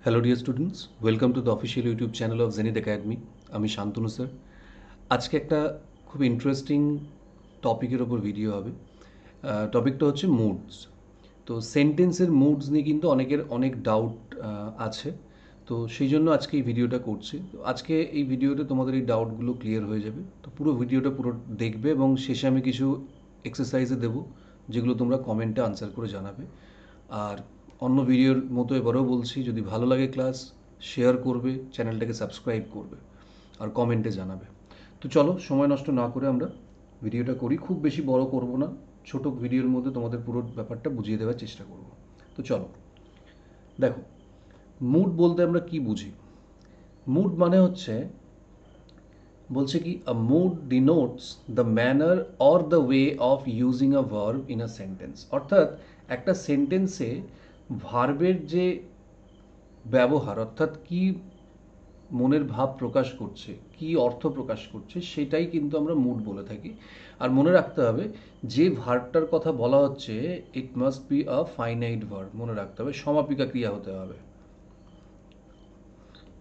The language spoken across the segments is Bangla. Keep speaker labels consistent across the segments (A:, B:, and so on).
A: Hello dear students, welcome to the official YouTube channel of Zenith Academy. আমি শান্তনু স্যার। আজকে একটা খুব ইন্টারেস্টিং টপিকের ওপর ভিডিও হবে। টপিকটা হচ্ছে মুডস। তো সেন্টেন্সের মুডস নিয়ে কিন্তু অনেকের অনেক ডাউট আছে। তো সেই জন্য আজকে এই ভিডিওটা করছি। তো আজকে এই ভিডিওতে তোমাদের এই ডাউটগুলো ক্লিয়ার হয়ে যাবে। তো পুরো ভিডিওটা পুরো দেখবে এবং শেষে আমি কিছু এক্সারসাইজে দেবো যেগুলো তোমরা কমেন্টে আনসার করে জানাবে। আর অন্য ভিডিওর মতো এবারেও বলছি, যদি ভালো লাগে ক্লাস শেয়ার করবে, চ্যানেলটাকে সাবস্ক্রাইব করবে আর কমেন্টে জানাবে। তো চলো সময় নষ্ট না করে আমরা ভিডিওটা করি। খুব বেশি বড় করব না, ছোট ভিডিওর মধ্যে তোমাদের পুরো ব্যাপারটা বুঝিয়ে দেওয়ার চেষ্টা করব। তো চলো দেখো, মুড বলতে আমরা কি বুঝি। মুড মানে হচ্ছে, বলছে কি, a mood denotes the manner or the way of using a verb in a sentence. অর্থাৎ একটা সেন্টেন্সে ভার্বের যে ব্যবহার, অর্থাৎ কি মনের ভাব প্রকাশ করছে, কি অর্থ প্রকাশ করছে, সেটাই কিন্তু আমরা মুড বলে থাকি। আর মনে রাখতে হবে, যে ভার্বটার কথা বলা হচ্ছে it must be a finite verb. মনে রাখতে হবে সমাপিকা ক্রিয়া হতে হবে,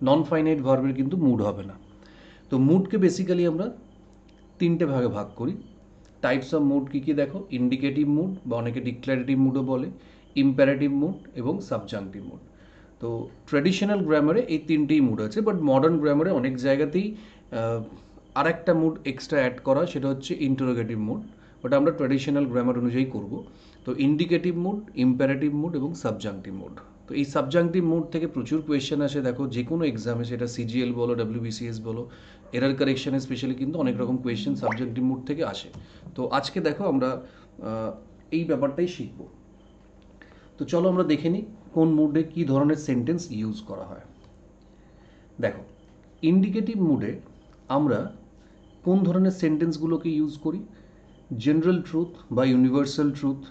A: নন ফাইনাইট ভার্বের কিন্তু মুড হবে না। তো মুডকে বেসিক্যালি আমরা তিনটে ভাগে ভাগ করি। টাইপস অফ মুড কী কী দেখো, ইন্ডিকেটিভ মুড বা অনেকে ডিক্লারেটিভ মুডও বলে, ইম্পারেটিভ মুড এবং সাবজাংটিভ মুড। তো ট্র্যাডিশনাল গ্রামারে এই তিনটেই মুড আছে, বাট মডার্ন গ্রামারে অনেক জায়গাতেই আর একটা মুড এক্সট্রা অ্যাড করা, সেটা হচ্ছে ইন্টারোগেটিভ মুড। বাট আমরা ট্র্যাডিশনাল গ্রামার অনুযায়ী করব। তো ইন্ডিকেটিভ মুড, ইম্পারেটিভ মুড এবং সাবজাংটিভ মুড। তো এই সাবজাংটিভ মুড থেকে প্রচুর কোয়েশ্চেন আসে, দেখো যে কোনো এক্সামে, সেটা সিজিএল বলো, ডাব্লিউবিসিএস বলো, এরার কারেকশানে স্পেশালি কিন্তু অনেক রকম কোয়েশ্চেন সাবজেক্টিভ মুড থেকে আসে। তো আজকে দেখো আমরা এই ব্যাপারটাই শিখব। তো চলো আমরা দেখে নিই কোন মুডে কী ধরনের সেন্টেন্স ইউজ করা হয়। দেখো, ইন্ডিকেটিভ মুডে আমরা কোন ধরনের সেন্টেন্সগুলোকে ইউজ করি, জেনারেল ট্রুথ বা ইউনিভার্সাল ট্রুথ,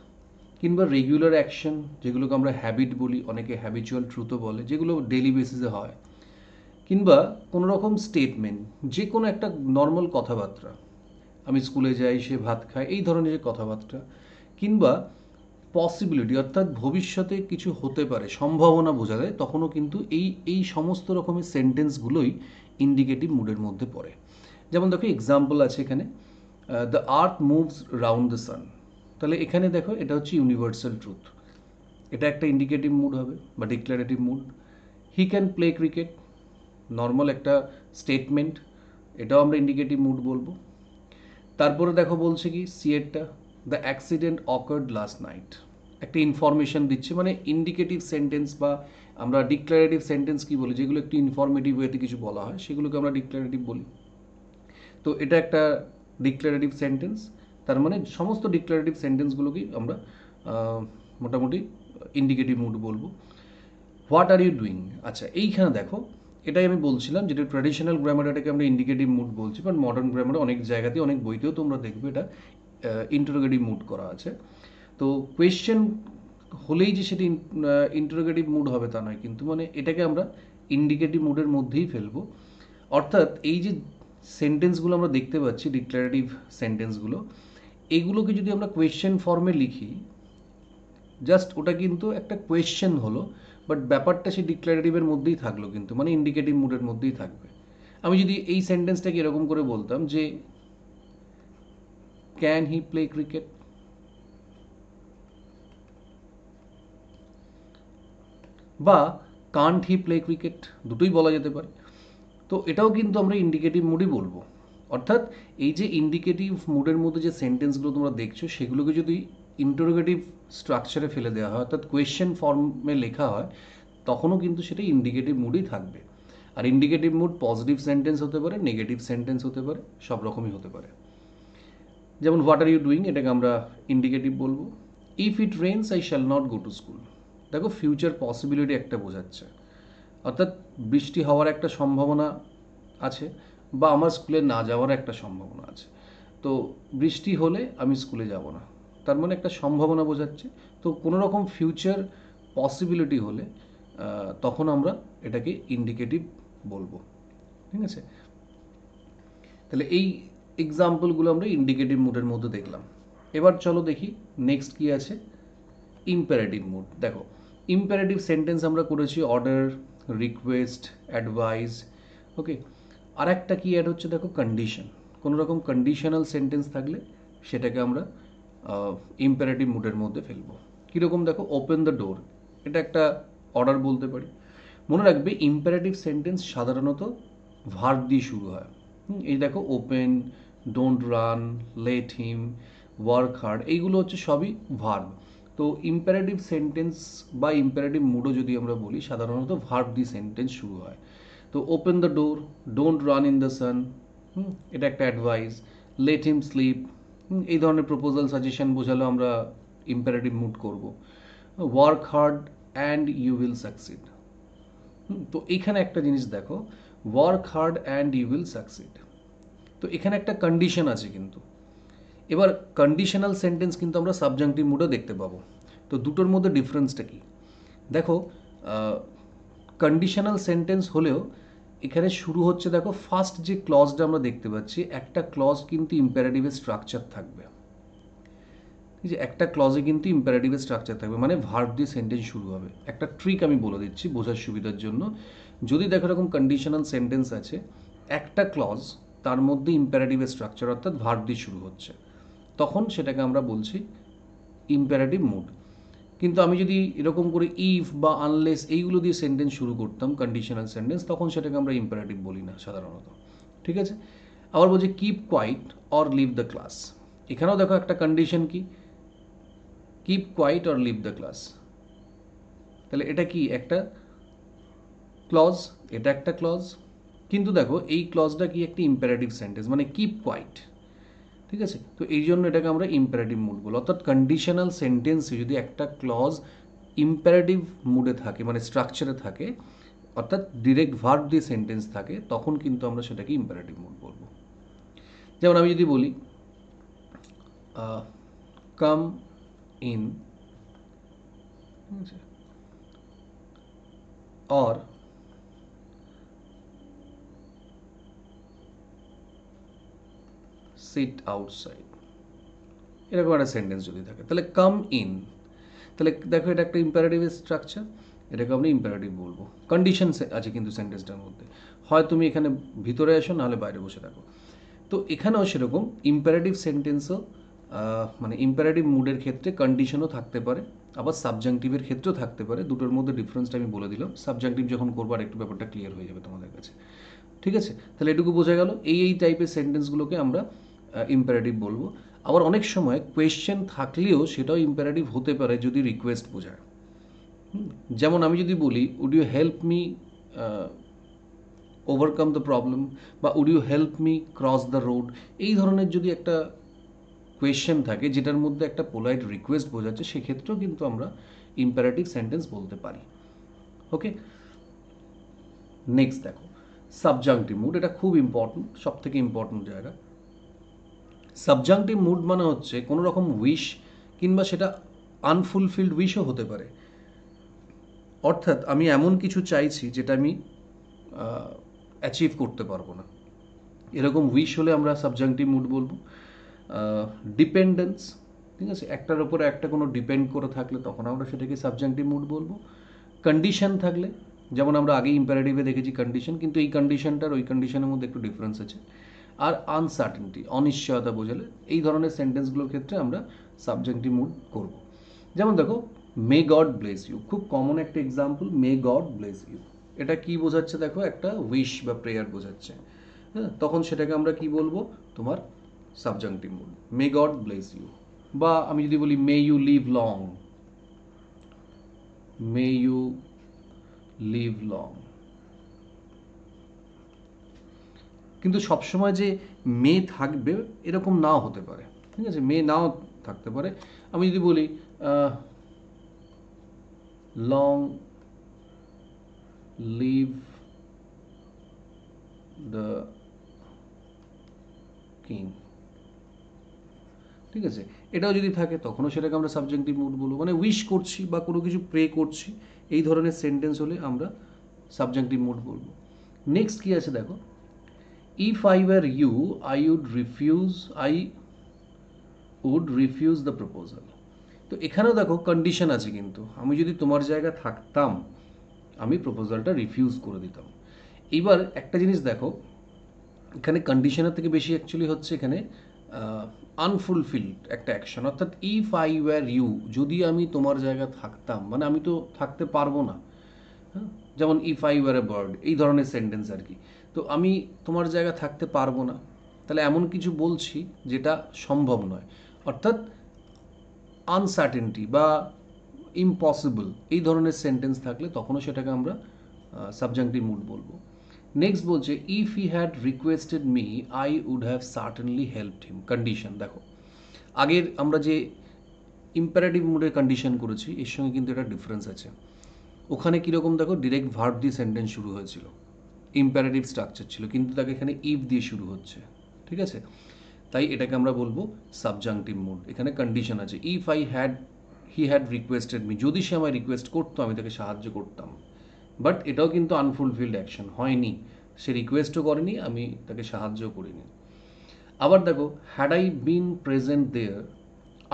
A: কিংবা রেগুলার অ্যাকশন যেগুলোকে আমরা হ্যাবিট বলি, অনেকে হ্যাবিচুয়াল ট্রুথও বলে, যেগুলো ডেলি বেসিসে হয়, কিংবা কোনো রকম স্টেটমেন্ট, যে কোনো একটা নর্মাল কথাবার্তা, আমি স্কুলে যাই, সে ভাত খায়, এই ধরনের যে কথাবার্তা, কিংবা পসিবিলিটি, অর্থাৎ ভবিষ্যতে কিছু হতে পারে, সম্ভাবনা বোঝা যায়, তখনও কিন্তু এই এই সমস্ত রকমের সেন্টেন্সগুলোই ইন্ডিকেটিভ মুডের মধ্যে পড়ে। যেমন দেখো এক্সাম্পল আছে এখানে, the earth moves round the sun. তাহলে এখানে দেখো এটা হচ্ছে ইউনিভার্সাল ট্রুথ, এটা একটা ইন্ডিকেটিভ মুড হবে বা declarative mood. He can play cricket, normal একটা স্টেটমেন্ট, এটাও আমরা ইন্ডিকেটিভ মুড বলবো। তারপরে দেখো বলছে কি সিয়েরটা, the accident occurred last night, একটা ইনফরমেশন দিচ্ছে, মানে ইন্ডিকেটিভ সেন্টেন্স বা আমরা ডিক্লারেটিভ সেন্টেন্স কি বলি, যেগুলো একটু ইনফরমেটিভ ওয়েতে কিছু বলা হয়, সেগুলোকে আমরা ডিক্লারেটিভ বলি। তো এটা একটা ডিক্লারেটিভ সেন্টেন্স। তার মানে সমস্ত ডিক্লারেটিভ সেন্টেন্সগুলোকেই আমরা মোটামুটি ইন্ডিকেটিভ মুড বলবো। হোয়াট আর ইউ ডুইং, আচ্ছা এইখানে দেখো, এটাই আমি বলছিলাম, যেটা ট্র্যাডিশনাল গ্রামারে এটাকে আমরা ইন্ডিকেটিভ মুড বলছি, বাট মডার্ন গ্রামারে অনেক জায়গাতে, অনেক বইতেও তোমরা দেখবে এটা ইন্টারোগেটিভ মুড করা আছে। তো কোয়েশ্চেন হলেই যে সেটা ইন্টারোগেটিভ মুড হবে তা নয় কিন্তু, মানে এটাকে আমরা ইন্ডিকেটিভ মুডের মধ্যেই ফেলবো। অর্থাৎ এই যে সেন্টেন্সগুলো আমরা দেখতে পাচ্ছি, ডিক্লারেটিভ সেন্টেন্সগুলো, এগুলোকে যদি আমরা কোয়েশ্চেন ফর্মে লিখি, জাস্ট ওটা কিন্তু একটা কোয়েশ্চেন হলো, বাট ব্যাপারটা সেই ডিক্লারেটিভের মধ্যেই থাকলো কিন্তু, মানে ইন্ডিকেটিভ মুডের মধ্যেই থাকবে। আমি যদি এই সেন্টেন্সটাকে এরকম করে বলতাম যে ক্যান হি প্লে ক্রিকেট, বা কান্ট হি প্লে ক্রিকেট, দুটোই বলা যেতে পারে। তো এটাও কিন্তু আমরা ইন্ডিকেটিভ মুডই বলবো। অর্থাৎ এই যে ইন্ডিকেটিভ মুডের মধ্যে যে সেন্টেন্সগুলো তোমরা দেখছো, সেগুলোকে যদি ইন্টারোগেটিভ স্ট্রাকচারে ফেলে দেওয়া হয়, অর্থাৎ কোয়েশ্চেন ফর্মে লেখা হয়, তখনও কিন্তু সেটা ইন্ডিকেটিভ মুডই থাকবে। আর ইন্ডিকেটিভ মুড পজিটিভ সেন্টেন্স হতে পারে, নেগেটিভ সেন্টেন্স হতে পারে, সব রকমই হতে পারে। যেমন হোয়াট আর ইউ ডুইং, এটাকে আমরা ইন্ডিকেটিভ বলবো। If it rains I shall not go to school, দেখো ফিউচার পসিবিলিটি একটা বোঝাচ্ছে, অর্থাৎ বৃষ্টি হওয়ার একটা সম্ভাবনা আছে, বা আমার স্কুলে না যাওয়ার একটা সম্ভাবনা আছে। তো বৃষ্টি হলে আমি স্কুলে যাব না, তার মানে একটা সম্ভাবনা বোঝাচ্ছে। তো কোনো রকম ফিউচার পসিবিলিটি হলে তখন আমরা এটাকে ইন্ডিকেটিভ বলবো। ঠিক আছে, তাহলে এই এক্সাম্পলগুলো আমরা ইন্ডিকেটিভ মুডের মধ্যে দেখলাম। এবার চলো দেখি নেক্সট কি আছে, ইম্পারেটিভ মুড। দেখো ইম্পারেটিভ সেন্টেন্স আমরা করেছি অর্ডার, রিকোয়েস্ট, অ্যাডভাইস। ওকে, আর একটা কি অ্যাড হচ্ছে দেখো, কন্ডিশন। কোনো রকম কন্ডিশনাল সেন্টেন্স থাকলে সেটাকে আমরা ইম্পারেটিভ মুডের মধ্যে ফেলবো। কীরকম দেখো, ওপেন দ্য ডোর, এটা একটা অর্ডার বলতে পারি। মনে রাখবে ইম্পারেটিভ সেন্টেন্স সাধারণত ভার্ব দিয়ে শুরু হয়। এই দেখো, open, don't run, let him, work hard, এইগুলো হচ্ছে সবই ভার্ব। তো ইম্পারেটিভ সেন্টেন্স বা ইম্পারেটিভ মুডও যদি আমরা বলি, সাধারণত ভার্ব দিয়ে সেন্টেন্স শুরু হয়। তো open the door, don't run in the sun, এটা একটা অ্যাডভাইস। লেট হিম স্লিপ, এই ধরনের প্রপোজাল, সাজেশন বোঝালো আমরা ইম্পারেটিভ মুড করব। Work hard and you will succeed. তো এখানে একটা জিনিস দেখো, work hard and you will succeed, তো এখানে একটা কন্ডিশন আছে কিন্তু। এবার কন্ডিশনাল সেন্টেন্স কিন্তু আমরা সাবজাংটিভ মুডও দেখতে পাবো। তো দুটোর মধ্যে ডিফারেন্সটা কি দেখো, কন্ডিশনাল সেন্টেন্স হলেও এখানে শুরু হচ্ছে দেখো, ফার্স্ট যে ক্লজটা আমরা দেখতে পাচ্ছি, একটা ক্লজ কিন্তু ইম্পারেটিভের স্ট্রাকচার থাকবে। ঠিক আছে, একটা ক্লজে কিন্তু ইম্পারেটিভের স্ট্রাকচার থাকবে, মানে ভার্ব দিয়ে সেন্টেন্স শুরু হবে। একটা ট্রিক আমি বলে দিচ্ছি বোঝার সুবিধার জন্য। যদি দেখো এরকম কন্ডিশনাল সেন্টেন্স আছে, একটা ক্লজ, তার মধ্যে ইম্পারেটিভের স্ট্রাকচার অর্থাৎ ভার্ব দিয়ে শুরু হচ্ছে, তখন সেটাকে আমরা বলছি ইম্পারেটিভ মুড। কিন্তু আমি যদি এরকম করে ইফ বা আনলেস এইগুলো দিয়ে সেন্টেন্স শুরু করতাম, কন্ডিশনাল সেন্টেন্স, তখন সেটাকে আমরা ইম্পারেটিভ বলি না সাধারণত। ঠিক আছে, আবার বলছি keep quiet or leave the class. এখানেও দেখো একটা কন্ডিশন কি, keep quiet or leave the class. তাহলে এটা কি একটা ক্লজ, এটা একটা ক্লজ, কিন্তু দেখো এই ক্লজটা কি একটা ইম্পারেটিভ সেন্টেন্স, মানে কিপ কোয়াইট। ঠিক আছে, তো এই জন্য এটাকে আমরা ইম্পারেটিভ মুড বলি। অর্থাৎ কন্ডিশনাল সেন্টেন্সে যদি একটা ক্লজ ইম্পারেটিভ মুডে থাকে, মানে স্ট্রাকচারে থাকে, অর্থাৎ ডিরেক্ট ভার্ব দিয়ে সেন্টেন্স থাকে, তখন কিন্তু আমরা সেটাকে ইম্পারেটিভ মুড বলবো। যেমন আমি যদি বলি come in, or sit outside, এরকম একটা সেন্টেন্স যদি থাকে, তাহলে কাম ইন, তাহলে দেখো এটা একটা ইম্পারেটিভ স্ট্রাকচার, এটাকে আমরা ইম্পারেটিভ বলবো। কন্ডিশন আছে কিন্তু সেন্টেন্সটার মধ্যে, হয় তুমি এখানে ভিতরে আসো, নাহলে বাইরে বসে থাকো। তো এখানেও সেরকম ইম্পারেটিভ সেন্টেন্সও, মানে ইম্পারেটিভ মুডের ক্ষেত্রে কন্ডিশনও থাকতে পারে, আবার সাবজাংটিভের ক্ষেত্রেও থাকতে পারে। দুটোর মধ্যে ডিফারেন্সটা আমি বলে দিলাম, সাবজাংটিভ যখন করবো আর একটু ব্যাপারটা ক্লিয়ার হয়ে যাবে তোমাদের কাছে। ঠিক আছে, তাহলে এটুকু বোঝা গেল, এই টাইপের সেন্টেন্সগুলোকে আমরা ইম্পারেটিভ বলবো। আবার অনেক সময় কোয়েশ্চেন থাকলেও সেটাও ইম্পারেটিভ হতে পারে যদি রিকোয়েস্ট বোঝায়। যেমন আমি যদি বলি would you help me overcome the problem, বা would you help me cross the road, এই ধরনের যদি একটা কোয়েশ্চেন থাকে যেটার মধ্যে একটা পোলাইট রিকোয়েস্ট বোঝাচ্ছে, সেক্ষেত্রেও কিন্তু আমরা ইম্পারেটিভ সেন্টেন্স বলতে পারি। ওকে, নেক্সট দেখো সাবজাংটিভ মুড, এটা খুব ইম্পর্টেন্ট, সব থেকে ইম্পর্টেন্ট জায়গা। সাবজাংটিভ মুড মানে হচ্ছে কোনো রকম উইশ, কিংবা সেটা আনফুলফিল্ড উইশও হতে পারে। অর্থাৎ আমি এমন কিছু চাইছি যেটা আমি অ্যাচিভ করতে পারবো না, এরকম উইশ হলে আমরা সাবজাংটিভ মুড বলবো। ডিপেন্ডেন্স, ঠিক আছে, একটার উপরে একটা কোনো ডিপেন্ড করে থাকলে তখন আমরা সেটাকে সাবজাংটিভ মুড বলবো। কন্ডিশন থাকলে, যেমন আমরা আগে ইম্পারেটিভে দেখেছি কন্ডিশন, কিন্তু এই কন্ডিশনটার ওই কন্ডিশনের মধ্যে একটু ডিফারেন্স আছে। আর আনসার্টেনটি, অনিশ্চয়তা বোঝালে, এই ধরনের সেন্টেন্সগুলোর ক্ষেত্রে আমরা সাবজাংটিভ মুড করব। যেমন দেখো মে গড ব্লেস ইউ, খুব কমন একটা example, may God bless you, এটা কি বোঝাচ্ছে দেখো, একটা উইশ বা প্রেয়ার বোঝাচ্ছে। হ্যাঁ, তখন সেটাকে আমরা কি বলবো, তোমার subjunctive mood, may God bless you. বা আমি যদি বলি may you live long, may you live long, কিন্তু সবসময় যে মে থাকবে এরকম নাও হতে পারে। ঠিক আছে, মে নাও থাকতে পারে। আমি যদি বলি লং লিভ দ্য কিং, ঠিক আছে, এটাও যদি থাকে তখনও সেটাকে আমরা সাবজেক্টিভ মুড বলবো। মানে উইশ করছি বা কোনো কিছু প্রে করছি, এই ধরনের সেন্টেন্স হলে আমরা সাবজেক্টিভ মুড বলবো। নেক্সট কি আছে দেখো, if I were you I would refuse the proposal. তো এখানেও দেখো কন্ডিশন আছে, কিন্তু আমি যদি তোমার জায়গা থাকতাম আমি প্রপোজালটা রিফিউজ করে দিতাম। এইবার একটা জিনিস দেখো, এখানে কন্ডিশনের থেকে বেশি অ্যাকচুয়ালি হচ্ছে এখানে আনফুলফিলড একটা অ্যাকশন, অর্থাৎ ইফ আই ওয়্যার ইউ, যদি আমি তোমার জায়গা থাকতাম, মানে আমি তো থাকতে পারবো না। হ্যাঁ, যেমন if I were a bird, এই ধরনের সেন্টেন্স আর কি। তো আমি তোমার জায়গা থাকতে পারবো না, তাহলে এমন কিছু বলছি যেটা সম্ভব নয়, অর্থাৎ আনসার্টেনটি বা ইম্পসিবল, এই ধরনের সেন্টেন্স থাকলে তখনও সেটাকে আমরা সাবজাংটিভ মুড বলবো। নেক্সট বলছে if he had requested me I would have certainly helped him. Condition দেখো, আগের আমরা যে ইম্পারেটিভ মুডের কন্ডিশন করেছি এর সঙ্গে কিন্তু একটা ডিফারেন্স আছে। ওখানে কীরকম দেখো, ডিরেক্ট ভার্ব দিয়ে সেন্টেন্স শুরু হয়েছিল, ইম্পারেটিভ স্ট্রাকচার ছিল, কিন্তু তাকে এখানে ইফ দিয়ে শুরু হচ্ছে, ঠিক আছে? তাই এটাকে আমরা বলবো সাবজাংটিভ মুড। এখানে কন্ডিশন আছে, if I had he had requested me, যদি সে আমায় রিকোয়েস্ট করতো আমি তাকে সাহায্য করতাম, বাট এটাও কিন্তু আনফুলফিলড অ্যাকশন, হয়নি, সে রিকোয়েস্টও করেনি, আমি তাকে সাহায্য করিনি। আবার দেখো, had I been present there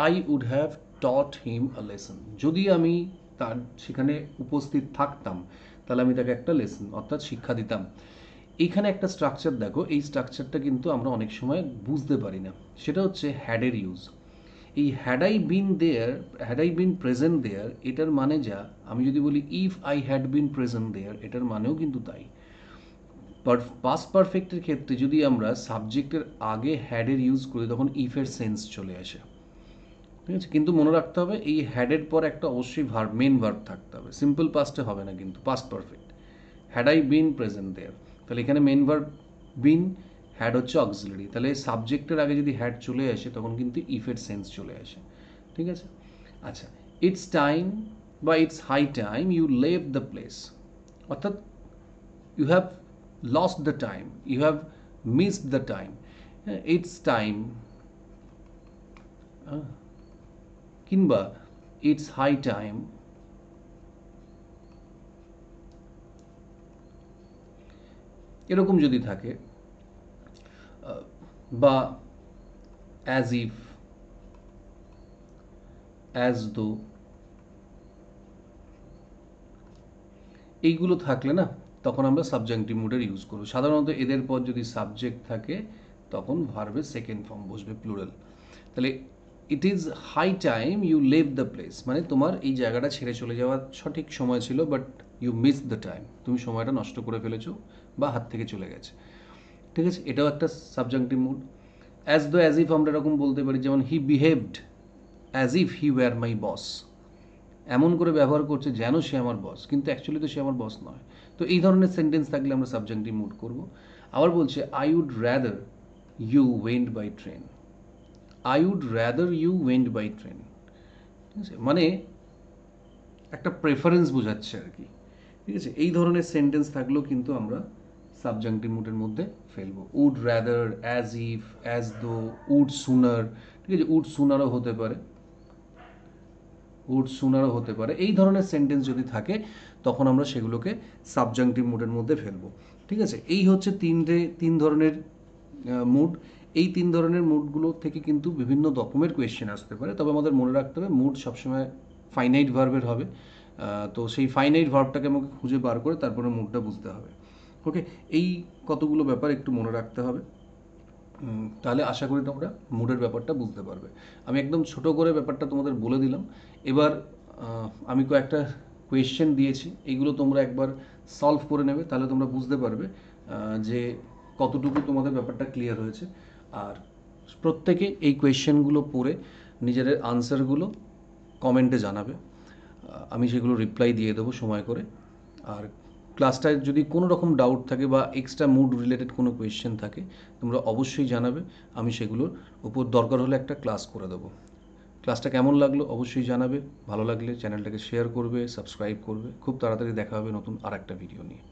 A: I would have taught him a lesson, যদি আমি তার সেখানে উপস্থিত থাকতাম তাহলে আমি তাকে একটা লেসন অর্থাৎ শিক্ষা দিতাম। এইখানে একটা স্ট্রাকচার দেখো, এই স্ট্রাকচারটা কিন্তু আমরা অনেক সময় বুঝতে পারি না, সেটা হচ্ছে হ্যাডের ইউজ। এই had I been there, had I been present there, এটার মানে যা, আমি যদি বলি if I had been present there, এটার মানেও কিন্তু তাই। পাস্ট পারফেক্টের ক্ষেত্রে যদি আমরা সাবজেক্টের আগে হ্যাডের ইউজ করি তখন ইফের সেন্স চলে আসে, ঠিক আছে? কিন্তু মনে রাখতে হবে এই হ্যাডের পর একটা অবশ্যই ভার্ব, মেন ভার্ব থাকতে হবে, সিম্পল পাস্টে হবে না কিন্তু past perfect. Had I been present there, তাহলে এখানে মেন ভার্ব বিন, হ্যাড হচ্ছে অক্সিলারি, তাহলে সাবজেক্টের আগে যদি হ্যাড চলে আসে তখন কিন্তু ইফের সেন্স চলে আসে, ঠিক আছে? আচ্ছা, ইটস টাইম বা it's high time you leave the place, অর্থাৎ you have lost the time, you have missed the time. It's time কিংবা ইটস হাই টাইম, এরকম যদি থাকে, বা অ্যাজ ইফ, অ্যাজ দো, এইগুলো থাকলে না তখন আমরা সাবজাংটিভ মুডের ইউজ করব। সাধারণত এদের পর যদি সাবজেক্ট থাকে তখন ভার্বের সেকেন্ড ফর্ম বসবে, প্লুরাল। তাহলে it is high time you leave the place, মানে তোমার এই জায়গাটা ছেড়ে চলে যাওয়ার সঠিক সময় ছিল, but you miss the time, তুমি সময়টা নষ্ট করে ফেলেছো বা হাত থেকে চলে গেছে, ঠিক আছে? এটাও একটা subjunctive mood. As though, as if আমরা এরকম বলতে পারি, যেমন he behaved as if he were my boss, এমন করে ব্যবহার করছে যেন সে আমার বস, কিন্তু অ্যাকচুয়ালি তো সে আমার বস নয়। তো এই ধরনের সেন্টেন্স থাকলে আমরা সাবজাংটিভ মুড করব। আবার বলছে I would rather you went by train, I would rather you went by train, ঠিক আছে? মানে একটা প্রেফারেন্স বোঝাচ্ছে আর কি, ঠিক আছে? এই ধরনের সেন্টেন্স থাকলেও কিন্তু আমরা সাবজাংটিভ মুডের মধ্যে ফেলবো। Would rather, as if, as though, would sooner, ঠিক আছে? উড সুনারও হতে পারে, উড সুনারও হতে পারে। এই ধরনের সেন্টেন্স যদি থাকে তখন আমরা সেগুলোকে সাবজাংটিভ মুডের মধ্যে ফেলবো, ঠিক আছে? এই হচ্ছে তিন ধরনের মুড। এই তিন ধরনের মুডগুলো থেকে কিন্তু বিভিন্ন রকমের কোয়েশ্চেন আসতে পারে, তবে আমাদের মনে রাখতে হবে মুড সবসময় ফাইনাইট ভার্বের হবে। তো সেই ফাইনাইট ভার্বটাকে আমাকে খুঁজে বার করে তারপরে মুডটা বুঝতে হবে। ওকে, এই কতগুলো ব্যাপার একটু মনে রাখতে হবে, তাহলে আশা করি তোমরা মুডের ব্যাপারটা বুঝতে পারবে। আমি একদম ছোট করে ব্যাপারটা তোমাদের বলে দিলাম। এবার আমি কয়েকটা কোয়েশ্চেন দিয়েছি, এইগুলো তোমরা একবার সলভ করে নেবে, তাহলে তোমরা বুঝতে পারবে যে কতটুকু তোমাদের ব্যাপারটা ক্লিয়ার হয়েছে। আর প্রত্যেকে এই কোয়েশ্চেনগুলো পড়ে নিজেদের আনসারগুলো কমেন্টে জানাবে, আমি সেগুলো রিপ্লাই দিয়ে দেবো সময় করে। আর ক্লাসটায় যদি কোনো রকম ডাউট থাকে বা এক্সট্রা মুড রিলেটেড কোনো কোয়েশ্চেন থাকে তোমরা অবশ্যই জানাবে, আমি সেগুলোর উপর দরকার হলে একটা ক্লাস করে দেবো। ক্লাসটা কেমন লাগলো অবশ্যই জানাবে, ভালো লাগলে চ্যানেলটাকে শেয়ার করবে, সাবস্ক্রাইব করবে। খুব তাড়াতাড়ি দেখা হবে নতুন আর একটা ভিডিও নিয়ে।